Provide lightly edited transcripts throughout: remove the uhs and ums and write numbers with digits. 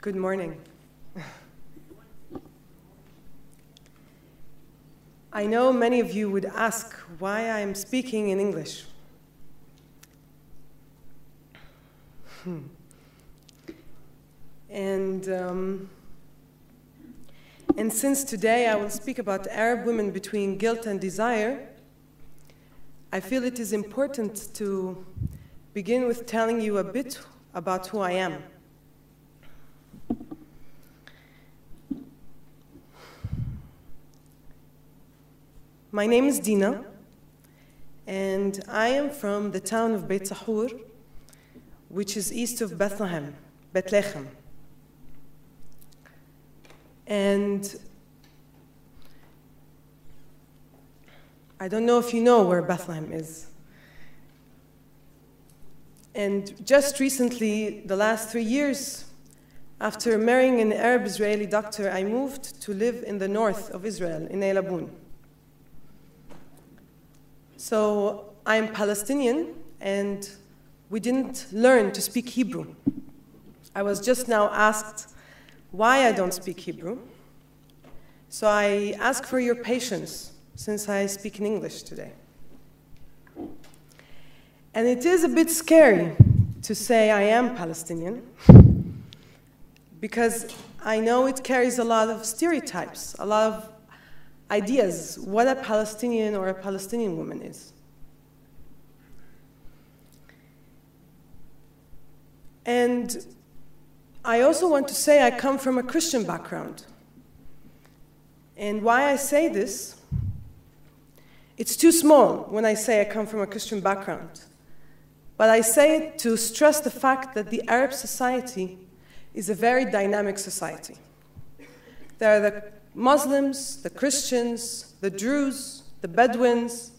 Good morning. I know many of you would ask why I am speaking in English. And since today I will speak about Arab women between guilt and desire, I feel it is important to begin with telling you a bit about who I am. My name is Dina, and I am from the town of Beit Sahur, which is east of Bethlehem. And I don't know if you know where Bethlehem is. And just recently, the last 3 years, after marrying an Arab-Israeli doctor, I moved to live in the north of Israel, in Eilabun. So I'm Palestinian, and we didn't learn to speak Hebrew. I was just now asked why I don't speak Hebrew. So I ask for your patience, since I speak in English today. And it is a bit scary to say I am Palestinian, because I know it carries a lot of stereotypes, a lot of ideas, what a Palestinian or a Palestinian woman is. And I also want to say I come from a Christian background. And why I say this, it's too small when I say I come from a Christian background. But I say it to stress the fact that the Arab society is a very dynamic society. There are the Muslims, the Christians, the Druze, the Bedouins.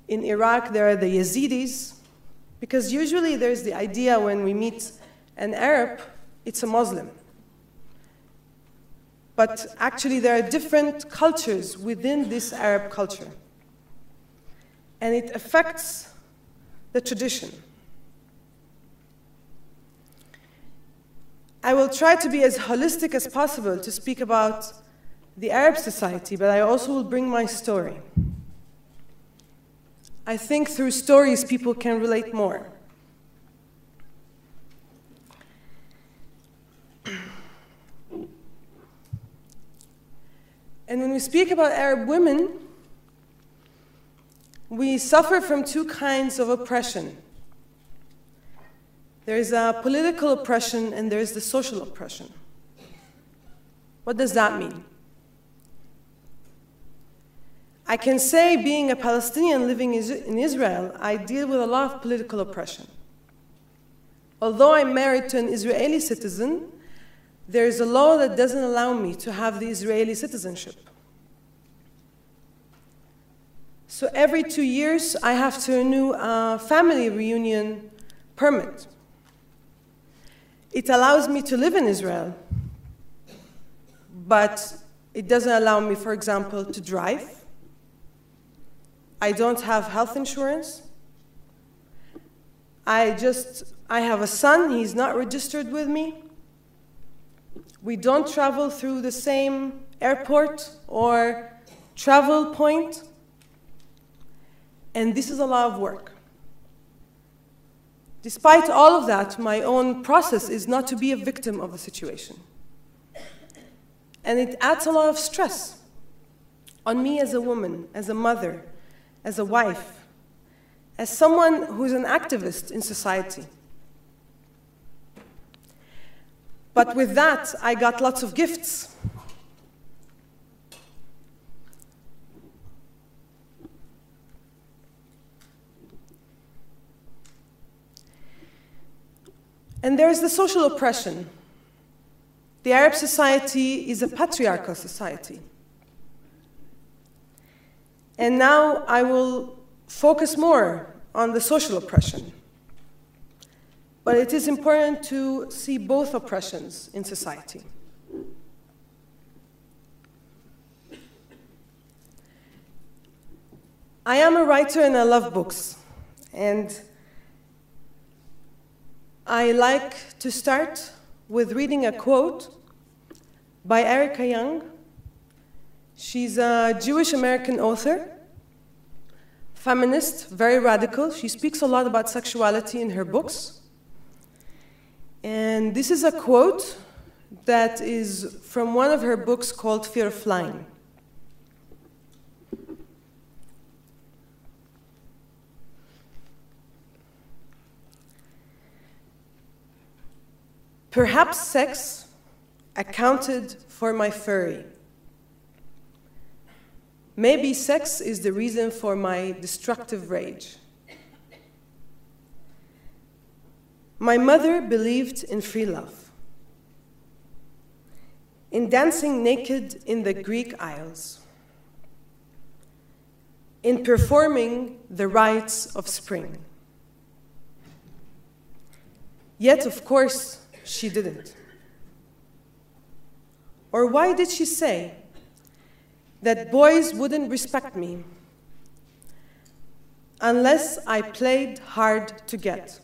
In Iraq, there are the Yazidis. Because usually there's the idea when we meet an Arab, it's a Muslim. But actually there are different cultures within this Arab culture. And it affects the tradition. I will try to be as holistic as possible to speak about the Arab society, but I also will bring my story. I think through stories people can relate more. And when we speak about Arab women, we suffer from two kinds of oppression. There is a political oppression and there is the social oppression. What does that mean? I can say, being a Palestinian living in Israel, I deal with a lot of political oppression. Although I'm married to an Israeli citizen, there is a law that doesn't allow me to have the Israeli citizenship. So every 2 years, I have to renew a family reunion permit. It allows me to live in Israel, but it doesn't allow me, for example, to drive. I don't have health insurance. I have a son, he's not registered with me. We don't travel through the same airport or travel point. And this is a lot of work. Despite all of that, my own process is not to be a victim of the situation. And it adds a lot of stress on me as a woman, as a mother, as a wife, as someone who's an activist in society. But with that, I got lots of gifts. And there's the social oppression. The Arab society is a patriarchal society. And now I will focus more on the social oppression. But it is important to see both oppressions in society. I am a writer and I love books. And I like to start with reading a quote by Erica Young. She's a Jewish-American author, feminist, very radical. She speaks a lot about sexuality in her books. And this is a quote that is from one of her books called Fear of Flying. Perhaps sex accounted for my fury. Maybe sex is the reason for my destructive rage. My mother believed in free love, in dancing naked in the Greek Isles, in performing the rites of spring. Yet, of course, she didn't. Or why did she say that boys wouldn't respect me unless I played hard to get?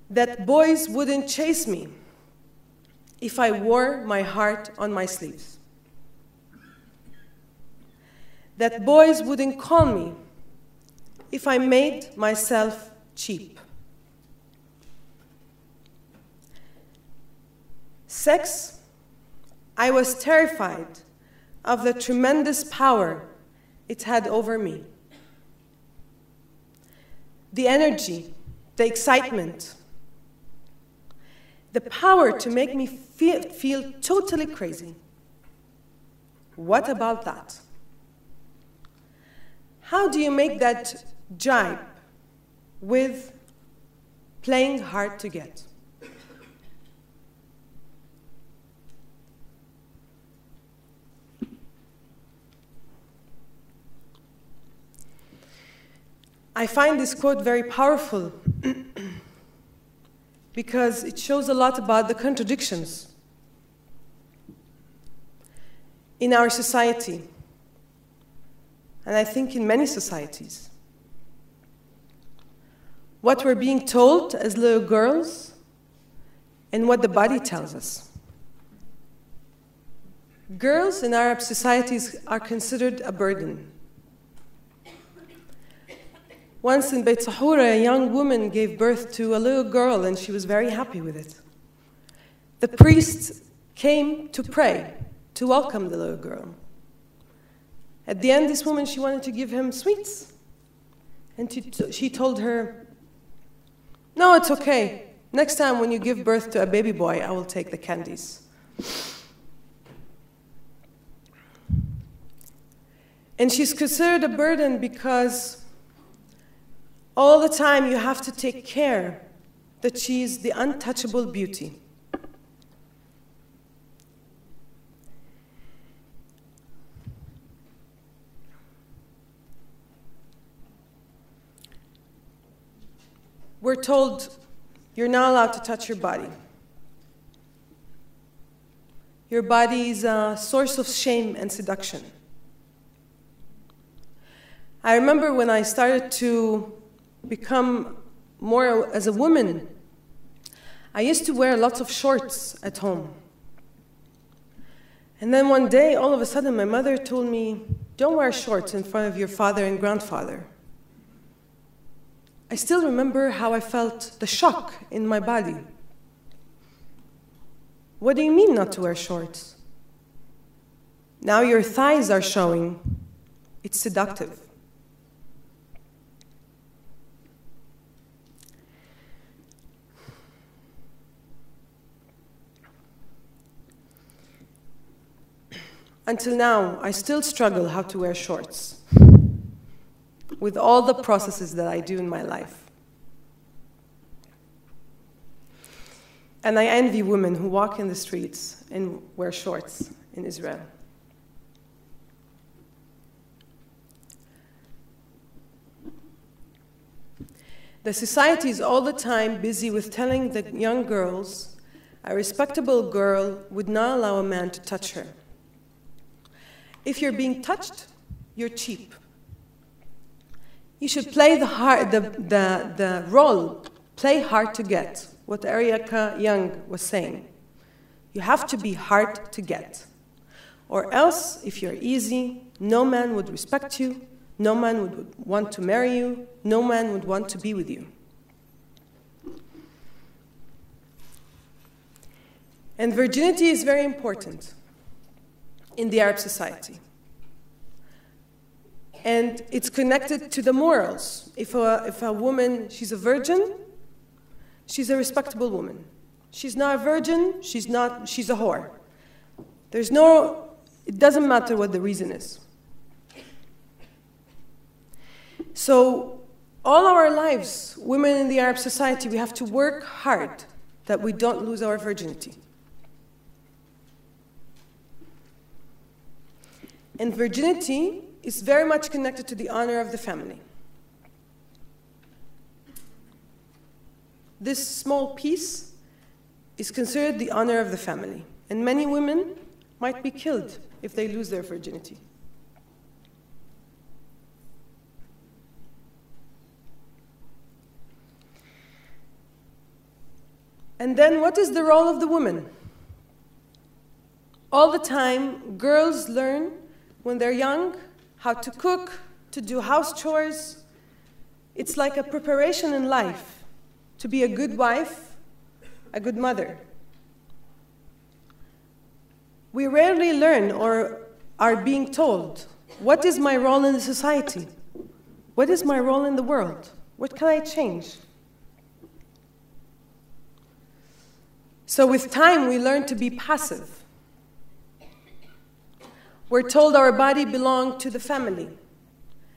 That boys wouldn't chase me if I wore my heart on my sleeves? That boys wouldn't call me if I made myself cheap? Sex, I was terrified of the tremendous power it had over me. The energy, the excitement, the power to make me feel totally crazy. What about that? How do you make that jibe with playing hard to get? I find this quote very powerful because it shows a lot about the contradictions in our society, and I think in many societies. What we're being told as little girls and what the body tells us. Girls in Arab societies are considered a burden. Once in Beit Sahura, a young woman gave birth to a little girl, and she was very happy with it. The priest came to pray, to welcome the little girl. At the end, this woman, she wanted to give him sweets. And she told her, "No, it's okay. Next time when you give birth to a baby boy, I will take the candies." And she's considered a burden because all the time you have to take care that she's the untouchable beauty. We're told you're not allowed to touch your body. Your body is a source of shame and seduction. I remember when I started to become more as a woman, I used to wear lots of shorts at home. And then one day, all of a sudden, my mother told me, "Don't wear shorts in front of your father and grandfather." I still remember how I felt the shock in my body. What do you mean not to wear shorts? Now your thighs are showing. It's seductive. Until now, I still struggle how to wear shorts with all the processes that I do in my life. And I envy women who walk in the streets and wear shorts in Israel. The society is all the time busy with telling the young girls a respectable girl would not allow a man to touch her. If you're being touched, you're cheap. You should play the role, play hard to get. what Ariaka Young was saying. You have to be hard to get. Or else, if you're easy, no man would respect you, no man would want to marry you, no man would want to be with you. And virginity is very important in the Arab society. And it's connected to the morals. If a woman, she's a virgin, she's a respectable woman. She's not a virgin, she's a whore. It doesn't matter what the reason is. So all our lives, women in the Arab society, we have to work hard that we don't lose our virginity. And virginity is very much connected to the honor of the family. This small piece is considered the honor of the family. And many women might be killed if they lose their virginity. And then what is the role of the woman? All the time, girls learn when they're young how to cook, to do house chores. It's like a preparation in life to be a good wife, a good mother. We rarely learn or are being told, what is my role in the society? What is my role in the world? What can I change? So with time, we learn to be passive. We're told our body belongs to the family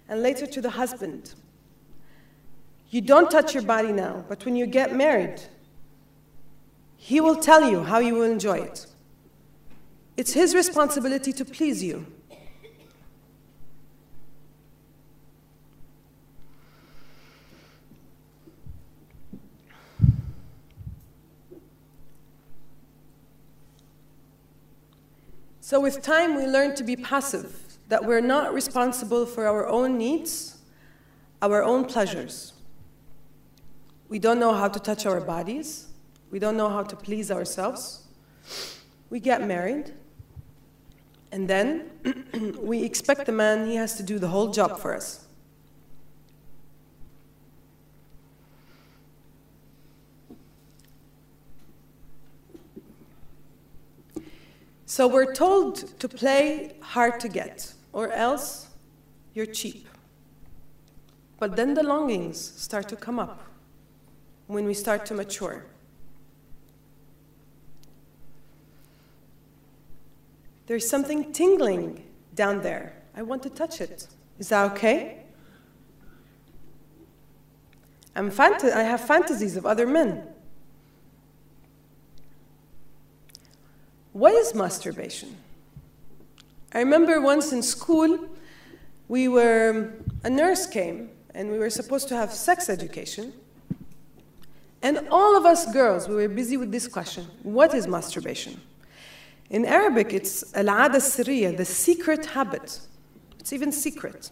and later to the husband. You don't touch your body now, but when you get married, he will tell you how you will enjoy it. It's his responsibility to please you. So with time, we learn to be passive, that we're not responsible for our own needs, our own pleasures. We don't know how to touch our bodies. We don't know how to please ourselves. We get married, and then we expect the man, he has to do the whole job for us. So we're told to play hard to get, or else you're cheap. But then the longings start to come up when we start to mature. There's something tingling down there. I want to touch it. Is that okay? I have fantasies of other men. What is masturbation? I remember once in school, a nurse came, and we were supposed to have sex education. And all of us girls, we were busy with this question: what is masturbation? In Arabic, it's al-'ada sirriya, the secret habit. It's even secret.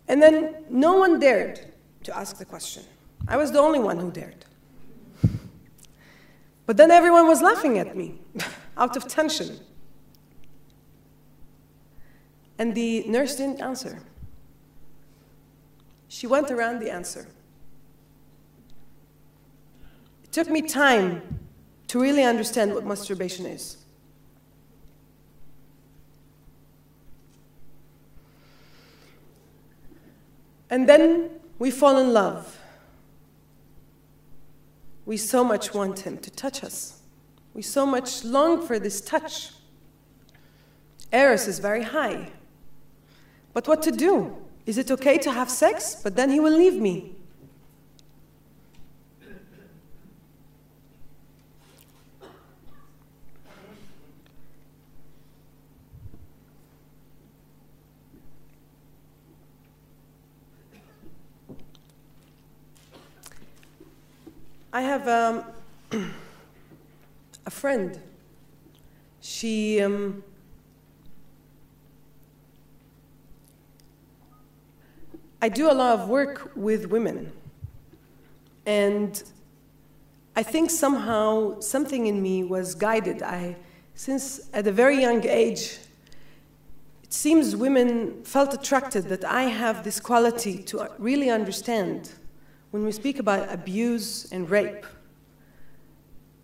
And then no one dared to ask the question. I was the only one who dared. But then everyone was laughing at me out of tension. And the nurse didn't answer. She went around the answer. It took me time to really understand what masturbation is. And then we fall in love. We so much want him to touch us. We so much long for this touch. Eros is very high. But what to do? Is it okay to have sex, but then he will leave me? I have a friend. I do a lot of work with women. And I think somehow something in me was guided. Since at a very young age, it seems women felt attracted that I have this quality to really understand when we speak about abuse and rape.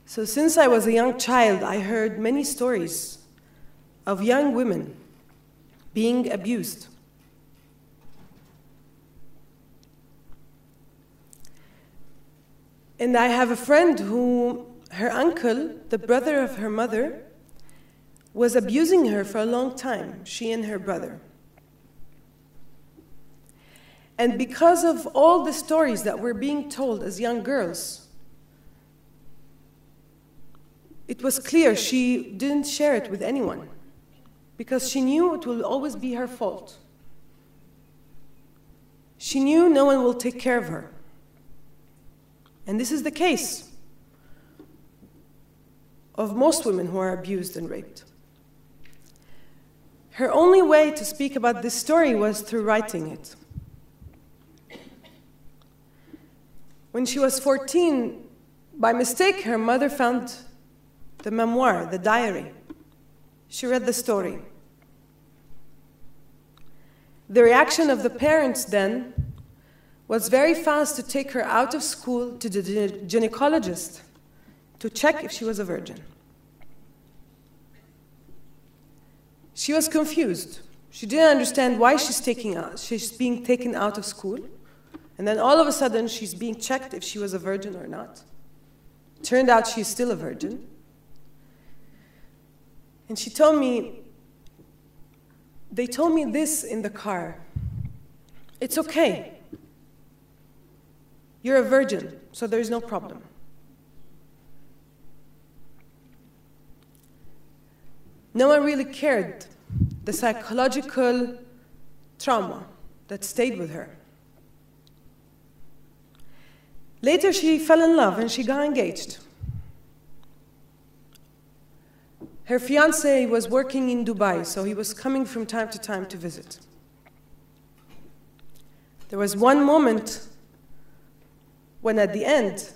So since I was a young child, I heard many stories of young women being abused. And I have a friend who, her uncle, the brother of her mother, was abusing her for a long time, she and her brother. And because of all the stories that were being told as young girls, it was clear she didn't share it with anyone because she knew it will always be her fault. She knew no one will take care of her. And this is the case of most women who are abused and raped. Her only way to speak about this story was through writing it. When she was 14, by mistake, her mother found the memoir, the diary. She read the story. The reaction of the parents then was very fast to take her out of school to the gynecologist to check if she was a virgin. She was confused. She didn't understand why she's being taken out of school, and then all of a sudden she's being checked if she was a virgin or not. Turned out she's still a virgin. And she told me, they told me this in the car: it's okay. You're a virgin, so there's no problem. No one really cared the psychological trauma that stayed with her. Later, she fell in love and she got engaged. Her fiancé was working in Dubai, so he was coming from time to visit. There was one moment when at the end,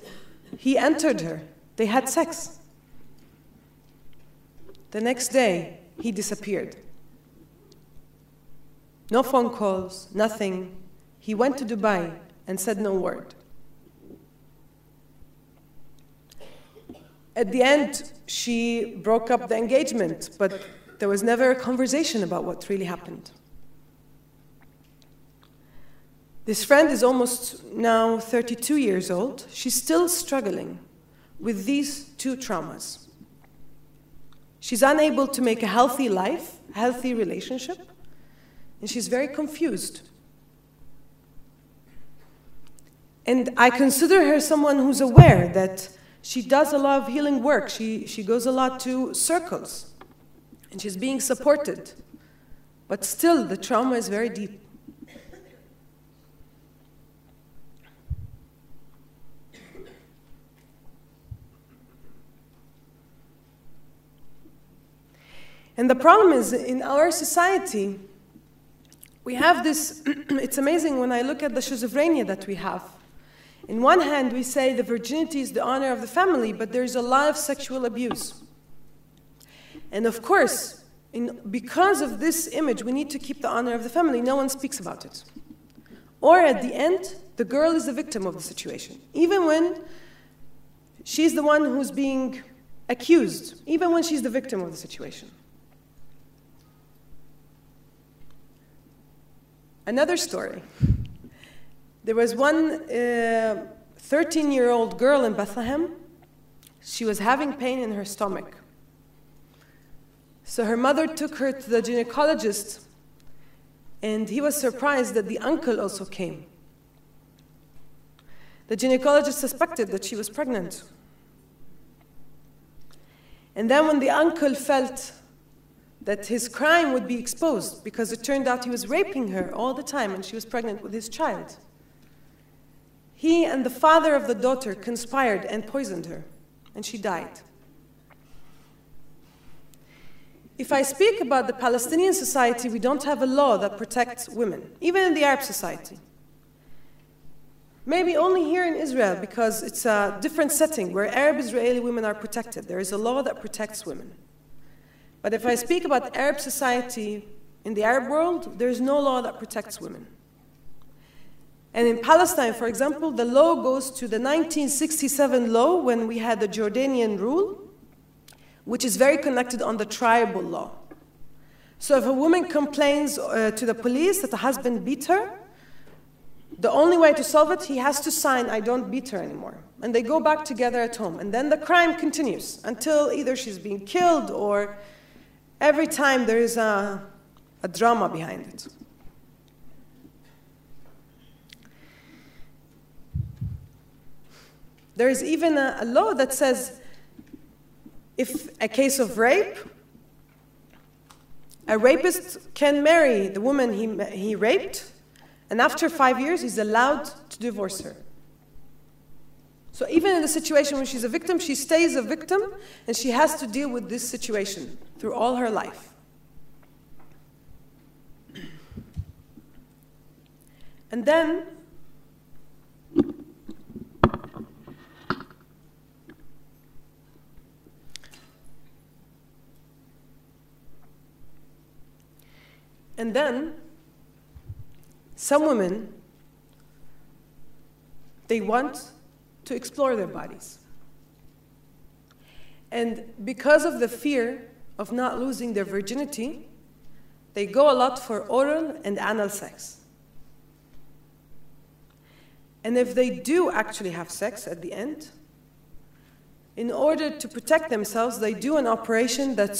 he entered her. They had sex. The next day, he disappeared. No phone calls, nothing. He went to Dubai and said no word. At the end, she broke up the engagement, but there was never a conversation about what really happened. This friend is almost now 32 years old. She's still struggling with these two traumas. She's unable to make a healthy life, a healthy relationship, and she's very confused. And I consider her someone who's aware that she does a lot of healing work. She goes a lot to circles, and she's being supported. But still, the trauma is very deep. And the problem is, in our society, we have this, it's amazing when I look at the schizophrenia that we have. In one hand, we say the virginity is the honor of the family, but there's a lot of sexual abuse. And of course, because of this image, we need to keep the honor of the family. No one speaks about it. Or at the end, the girl is the victim of the situation. Even when she's the one who's being accused, even when she's the victim of the situation. Another story. There was one 13-year-old girl in Bethlehem. She was having pain in her stomach. So her mother took her to the gynecologist, and he was surprised that the uncle also came. The gynecologist suspected that she was pregnant. And then when the uncle felt that his crime would be exposed, because it turned out he was raping her all the time and she was pregnant with his child, he and the father of the daughter conspired and poisoned her, and she died. If I speak about the Palestinian society, we don't have a law that protects women, even in the Arab society. Maybe only here in Israel, because it's a different setting where Arab Israeli women are protected. There is a law that protects women. But if I speak about Arab society in the Arab world, there is no law that protects women. And in Palestine, for example, the law goes to the 1967 law when we had the Jordanian rule, which is very connected on the tribal law. So if a woman complains to the police that the husband beat her, the only way to solve it, he has to sign, I don't beat her anymore. And they go back together at home. And then the crime continues until either she's being killed or every time there is a drama behind it. There is even a law that says if a case of rape, a rapist can marry the woman he raped, and after 5 years, he's allowed to divorce her. So even in the situation when she's a victim, she stays a victim, and she has to deal with this situation through all her life. And then, some women, they want to explore their bodies. And because of the fear of not losing their virginity, they go a lot for oral and anal sex. And if they do actually have sex at the end, in order to protect themselves, they do an operation that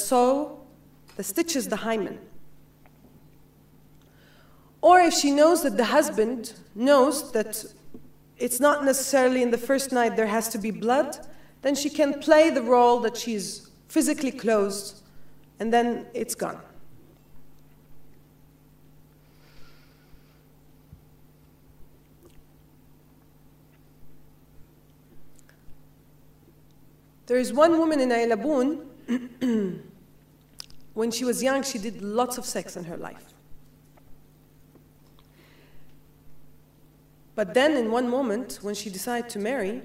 stitches the hymen. Or if she knows that the husband knows that it's not necessarily in the first night there has to be blood, then she can play the role that she's physically closed, and then it's gone. There is one woman in Aylabun, when she was young, she did lots of sex in her life. But then in one moment, when she decided to marry,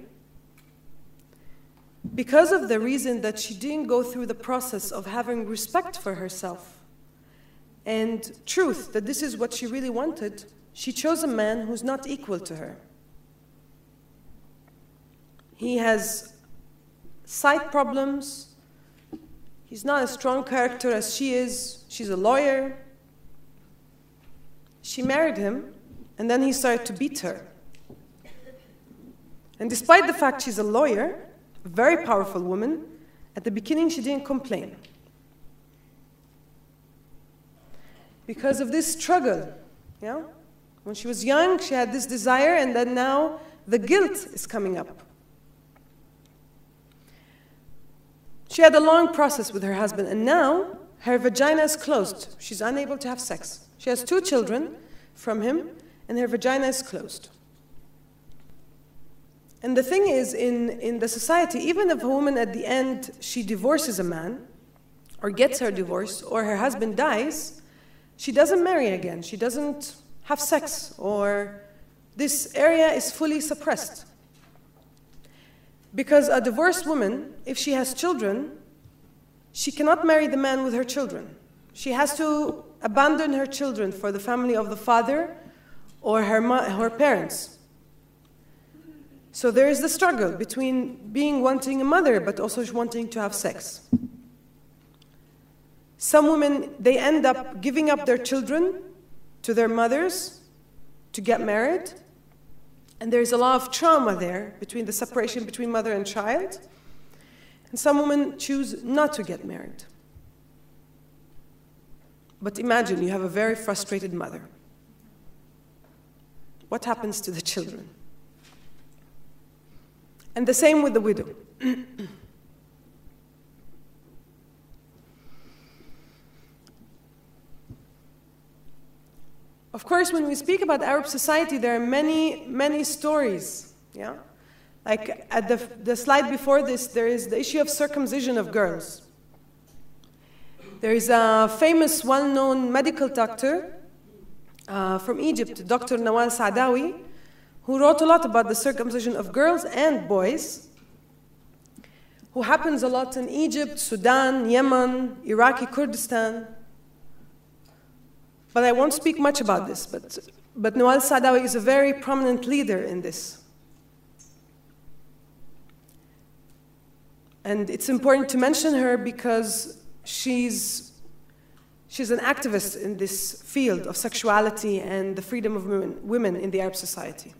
because of the reason that she didn't go through the process of having respect for herself and truth, that this is what she really wanted, she chose a man who's not equal to her. He has sight problems. He's not a strong character as she is. She's a lawyer. She married him, and then he started to beat her. And despite the fact she's a lawyer, a very powerful woman, at the beginning she didn't complain. Because of this struggle, yeah? When she was young, she had this desire, and then now the guilt is coming up. She had a long process with her husband, and now her vagina is closed. She's unable to have sex. She has 2 children from him, and her vagina is closed. And the thing is, in the society, even if a woman at the end, she divorces a man, or gets her divorce, or her husband dies, she doesn't marry again. She doesn't have sex, or this area is fully suppressed. Because a divorced woman, if she has children, she cannot marry the man with her children. She has to abandon her children for the family of the father or her parents. So there is the struggle between wanting a mother, but also wanting to have sex. Some women, they end up giving up their children to their mothers to get married. And there's a lot of trauma there between the separation between mother and child. And some women choose not to get married. But imagine you have a very frustrated mother. What happens to the children? And the same with the widow. Of course, when we speak about Arab society, there are many, many stories. Yeah? Like at the slide before this, there is the issue of circumcision of girls. There is a famous, well-known medical doctor from Egypt, Dr. Nawal Saadawi, who wrote a lot about the circumcision of girls and boys, who happens a lot in Egypt, Sudan, Yemen, Iraqi Kurdistan. But I won't speak much about this, but Nawal Saadawi is a very prominent leader in this. And it's important to mention her because she's an activist in this field of sexuality and the freedom of women in the Arab society.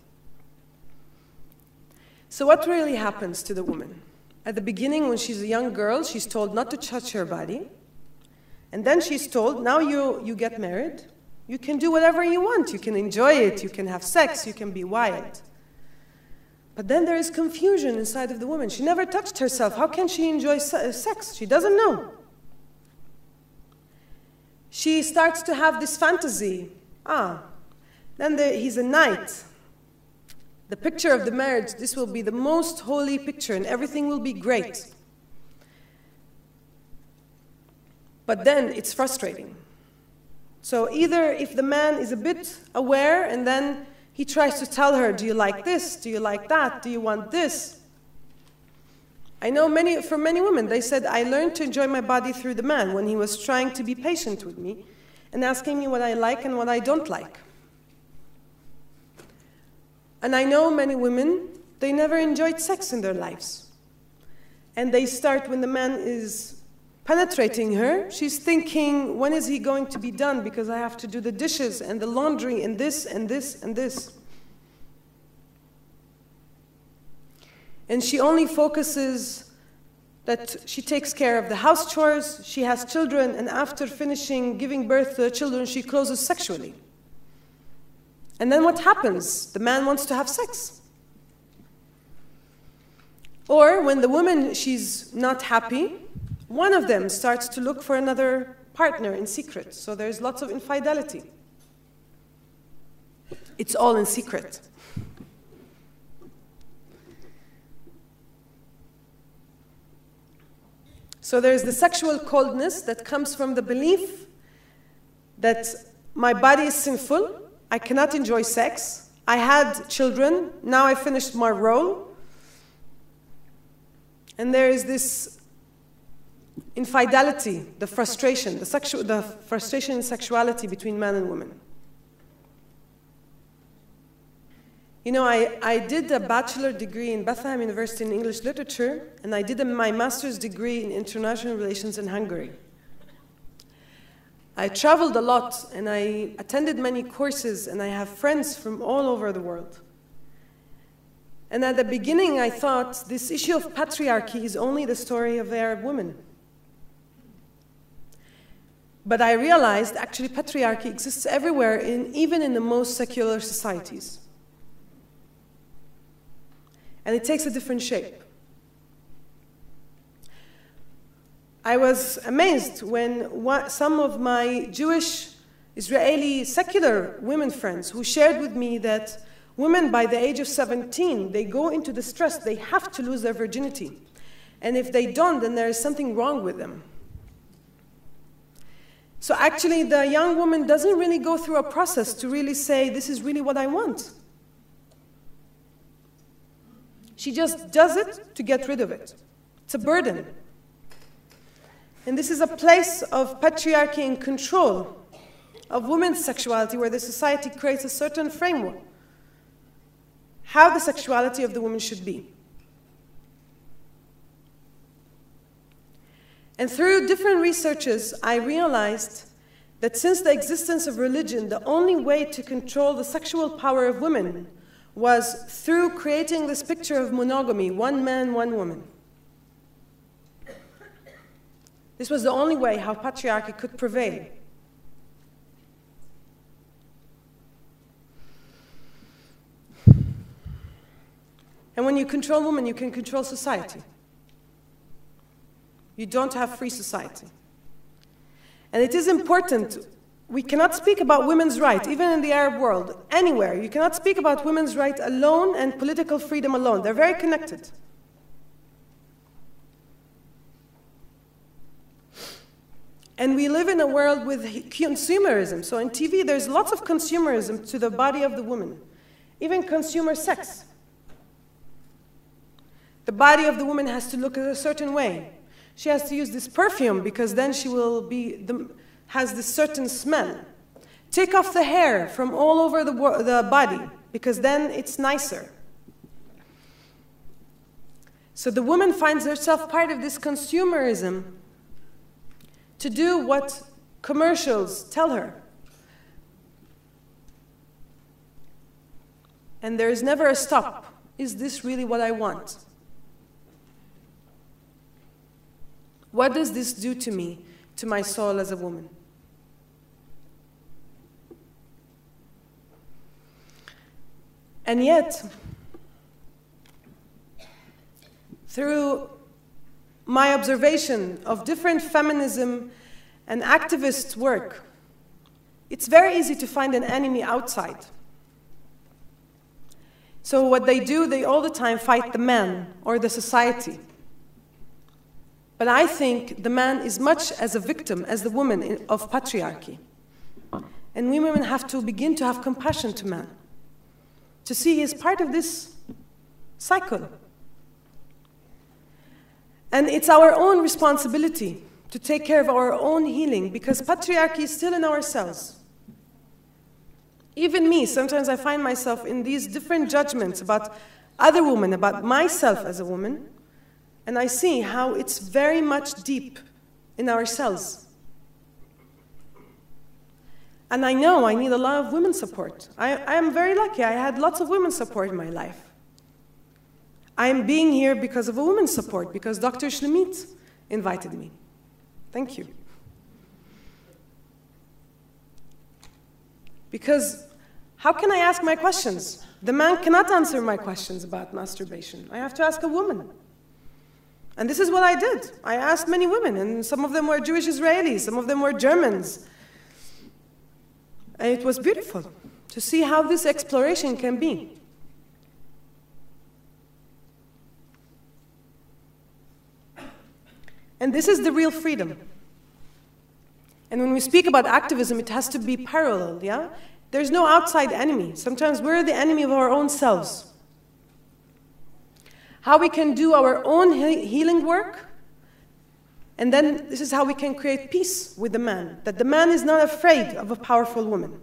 So what really happens to the woman? At the beginning, when she's a young girl, she's told not to touch her body. And then she's told, now you get married, you can do whatever you want. You can enjoy it, you can have sex, you can be wild. But then there is confusion inside of the woman. She never touched herself. How can she enjoy sex? She doesn't know. She starts to have this fantasy. Then he's a knight. The picture of the marriage, this will be the most holy picture and everything will be great. But then it's frustrating. So either if the man is a bit aware and then he tries to tell her, do you like this? Do you like that? Do you want this? I know for many women, they said, I learned to enjoy my body through the man when he was trying to be patient with me and asking me what I like and what I don't like. And I know many women, they never enjoyed sex in their lives. And they start, when the man is penetrating her, she's thinking, when is he going to be done? Because I have to do the dishes and the laundry and this and this and this. And she only focuses that she takes care of the house chores, she has children, and after finishing giving birth to the children, she closes sexually. And then what happens? The man wants to have sex. Or when the woman, she's not happy, one of them starts to look for another partner in secret. So there's lots of infidelity. It's all in secret. So there's the sexual coldness that comes from the belief that my body is sinful, I cannot enjoy sex, I had children, now I finished my role. And there is this infidelity, the frustration, the frustration in sexuality between man and woman. You know, I did a bachelor degree in Bethlehem University in English Literature, and I did my master's degree in international relations in Hungary. I traveled a lot, and I attended many courses, and I have friends from all over the world. And at the beginning, I thought this issue of patriarchy is only the story of the Arab women. But I realized actually patriarchy exists everywhere, even in the most secular societies. And it takes a different shape. I was amazed when some of my Jewish, Israeli, secular women friends who shared with me that women by the age of 17, they go into the stress, they have to lose their virginity. And if they don't, then there is something wrong with them. So actually, the young woman doesn't really go through a process to really say, this is really what I want. She just does it to get rid of it. It's a burden. And this is a place of patriarchy and control of women's sexuality, where the society creates a certain framework, how the sexuality of the woman should be. And through different researches, I realized that since the existence of religion, the only way to control the sexual power of women was through creating this picture of monogamy, one man, one woman. This was the only way how patriarchy could prevail. And when you control women, you can control society. You don't have free society. And it is important. We cannot speak about women's rights, even in the Arab world, anywhere. You cannot speak about women's rights alone and political freedom alone. They're very connected. And we live in a world with consumerism. So in TV, there's lots of consumerism to the body of the woman. Even consumer sex. The body of the woman has to look a certain way. She has to use this perfume because then she will has this certain smell. Take off the hair from all over the body because then it's nicer. So the woman finds herself part of this consumerism to do what commercials tell her. And there is never a stop. Is this really what I want? What does this do to me, to my soul as a woman? And yet, through my observation of different feminism and activist work, it's very easy to find an enemy outside. So what they do, they all the time fight the man or the society. But I think the man is much as a victim as the woman of patriarchy. And we women have to begin to have compassion to man, to see he is part of this cycle. And it's our own responsibility to take care of our own healing, because patriarchy is still in our cells. Even me, sometimes I find myself in these different judgments about other women, about myself as a woman, and I see how it's very much deep in our cells. And I know I need a lot of women's support. I am very lucky. I had lots of women's support in my life. I am being here because of a woman's support, because Dr. Shlemit invited me. Thank you. Because how can I ask my questions? The man cannot answer my questions about masturbation. I have to ask a woman. And this is what I did. I asked many women, and some of them were Jewish Israelis, some of them were Germans. And it was beautiful to see how this exploration can be. And this is the real freedom. And when we speak about activism, it has to be parallel, yeah? There's no outside enemy. Sometimes we're the enemy of our own selves. How we can do our own healing work, and then this is how we can create peace with the man, that the man is not afraid of a powerful woman.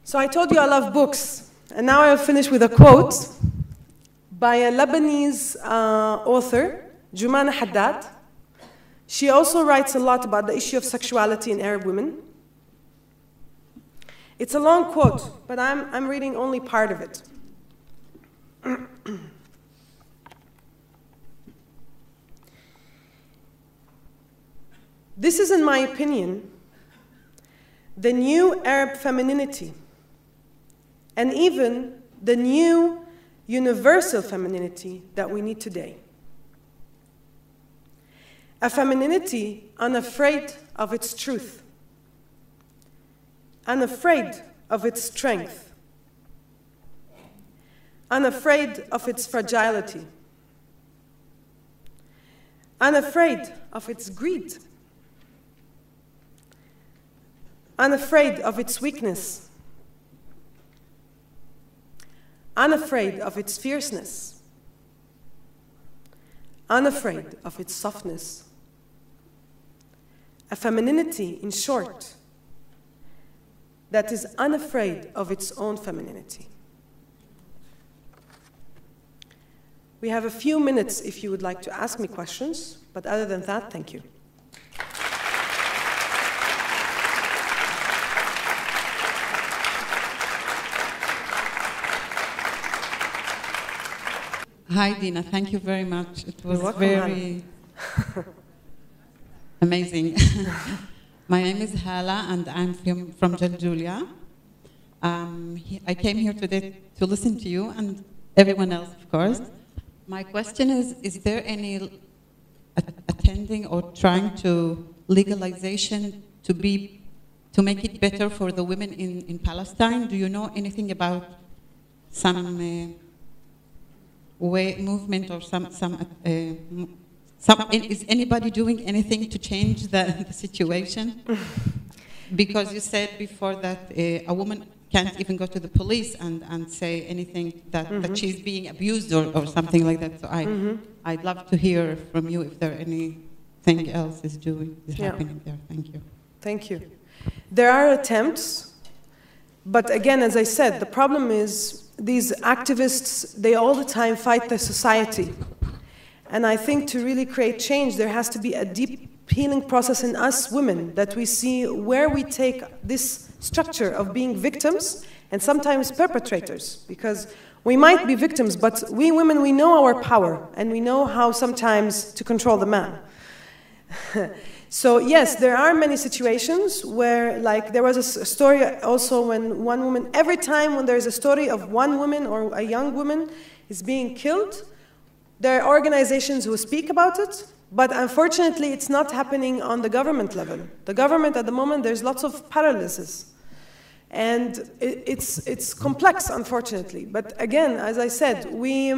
So I told you I love books, and now I'll finish with a quote by a Lebanese author, Jumana Haddad. She also writes a lot about the issue of sexuality in Arab women. It's a long quote, but I'm reading only part of it. This is, in my opinion, the new Arab femininity, and even the new universal femininity that we need today. A femininity unafraid of its truth, unafraid of its strength, unafraid of its fragility, unafraid of its greed, unafraid of its weakness, unafraid of its fierceness, unafraid of its softness. A femininity, in short, that is unafraid of its own femininity. We have a few minutes if you would like to ask me questions, but other than that, thank you. Hi, Dina. Thank you very much. It was welcome, very amazing. My name is Hala, and I'm from Jaljulia. I came here today to listen to you and everyone else, of course. My question is there any attending or trying to legalization to make it better for the women in Palestine? Do you know anything about some movement or is anybody doing anything to change the situation? Because you said before that a woman can't even go to the police and say anything that she's being abused or something like that. So I'd love to hear from you if there anything else is happening there. Thank you. Thank you. There are attempts, but again, as I said, the problem is these activists, they all the time fight the society. And I think to really create change, there has to be a deep healing process in us women, that we see where we take this structure of being victims and sometimes perpetrators, because we might be victims, but we women, we know our power and we know how sometimes to control the man. So yes, there are many situations where, like, there was a story also when one woman, every time when there's a story of one woman or a young woman is being killed, there are organizations who speak about it, but unfortunately it's not happening on the government level. The government at the moment, there's lots of paralysis. And it's complex, unfortunately. But again, as I said, we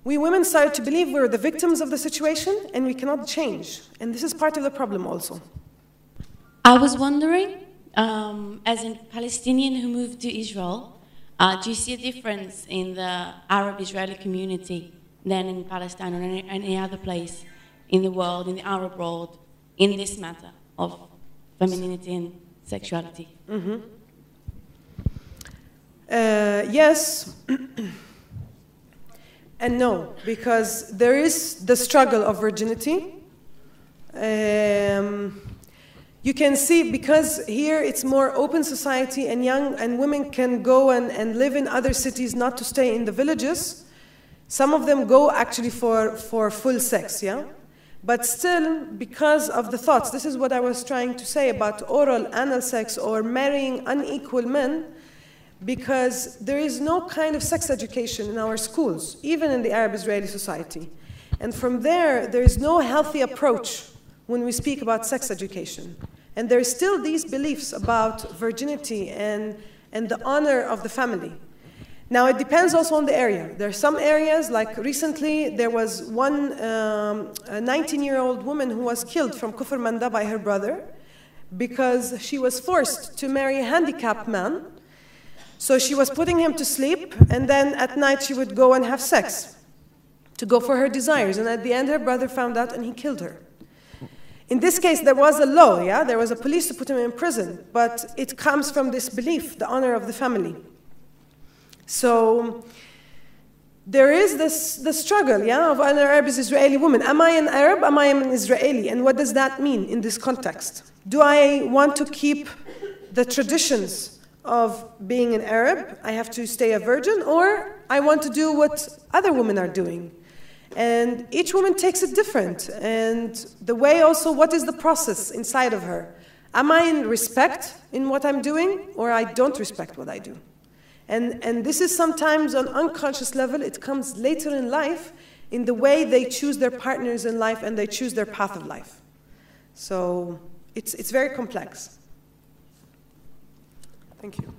women started to believe we're the victims of the situation and we cannot change. And this is part of the problem also. I was wondering, as a Palestinian who moved to Israel, do you see a difference in the Arab-Israeli community than in Palestine or any other place in the world, in the Arab world, in this matter of femininity and sexuality? Yes and no, because there is the struggle of virginity. You can see, because here it's more open society and young and women can go and live in other cities, not to stay in the villages. Some of them go actually for full sex, yeah? But still, because of the thoughts, this is what I was trying to say about oral, anal sex or marrying unequal men, because there is no kind of sex education in our schools, even in the Arab-Israeli society. And from there is no healthy approach when we speak about sex education. And there are still these beliefs about virginity and the honor of the family. Now, it depends also on the area. There are some areas, like recently, there was one 19-year-old woman who was killed from Kufr Manda by her brother because she was forced to marry a handicapped man. So she was putting him to sleep, and then at night she would go and have sex to go for her desires. And at the end, her brother found out and he killed her. In this case, there was a law, yeah? There was a police to put him in prison, but it comes from this belief, the honor of the family. So there is the struggle, yeah, of an Arab-Israeli woman. Am I an Arab? Am I an Israeli? And what does that mean in this context? Do I want to keep the traditions of being an Arab? I have to stay a virgin, or I want to do what other women are doing? And each woman takes it different. And the way also, what is the process inside of her? Am I in respect in what I'm doing, or I don't respect what I do? And this is sometimes on unconscious level. It comes later in life in the way they choose their partners in life and they choose their path of life. So it's very complex. Thank you.